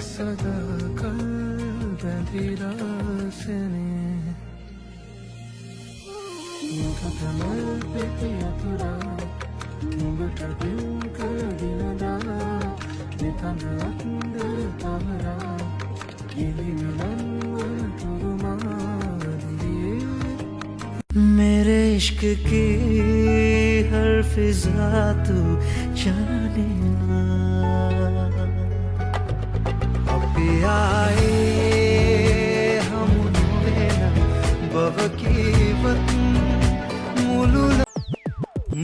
सदा कल बंधिरासने कमल पे पियतुरा मुंबट दिन कर दिनदा नितन अंदर तारा गिलिनन तुरुमा दिए मेरे इश्क की हर फिजा तू जाने ना आए हम नोवेना बवकी वतन මුළුල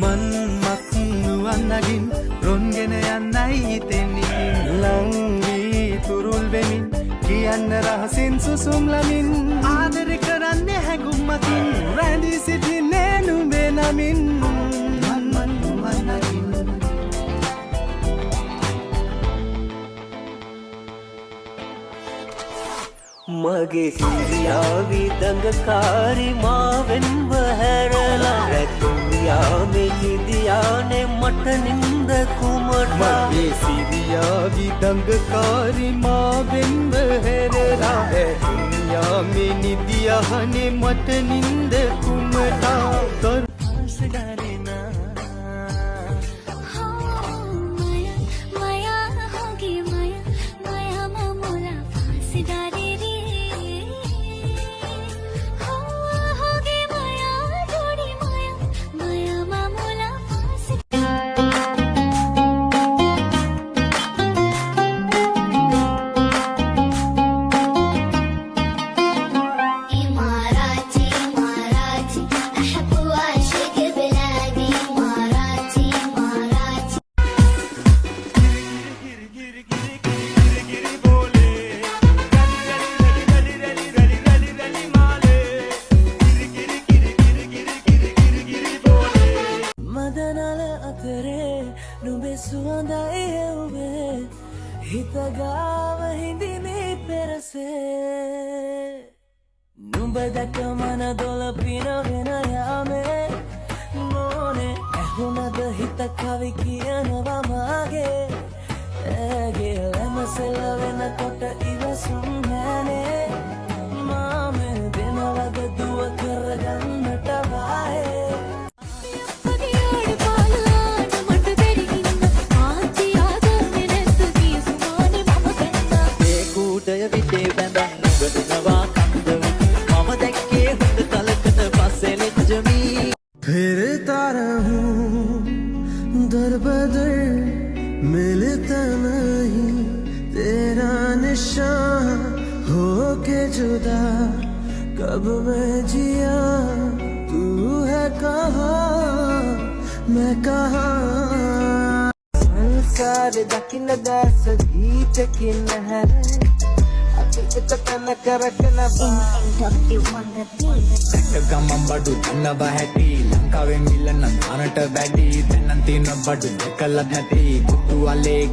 මන් මක්නුවන්නගින් රොන්ගෙන යන්නයි තෙන්නේ ලංවී තුරුල් වෙමින් කියන්න රහසින් සුසුම්ලමින් ආදර කරන්නේ හැඟුම් මතින් රැඳී සිටින්නේ නුඹේ නමින් මන් මක්නුවන්නගින් मगे सिरियावी दंगकारी मावेन्व हैरला रैतुया में निदिया ने मट निंद कुमट मगे सिरियावी दंगकारी मावेन्व हैरला रैतुया में निदिया ने मट निंद कुमटा कर डरेना නුඹේ සුවඳයි එව්වේ හිත ගාව හිඳිමි පෙරසේ නුඹ දැක මන දොළ පිනගෙන යාමේ මොනේ ඇහුණද හිත කවි කියනවා මාගේ ඇගේ ලැමසෙල වෙනකොට ඉවසුම් නැනේ මාමේ දෙනවද දුව කරගන්නට වායේ फिरता रहूं दर बदर मिलता नहीं तेरा निशान हो के जुदा कब मैं जिया तू है कहाँ मैं कहाँ संसार दकिन दास गीत किन है ගමම් බඩු දන්නව හැටි ලංකාවේ මිලන දානට වැඩි දැනන් තියෙන බඩු දෙකලත් නැති කුතු වලේ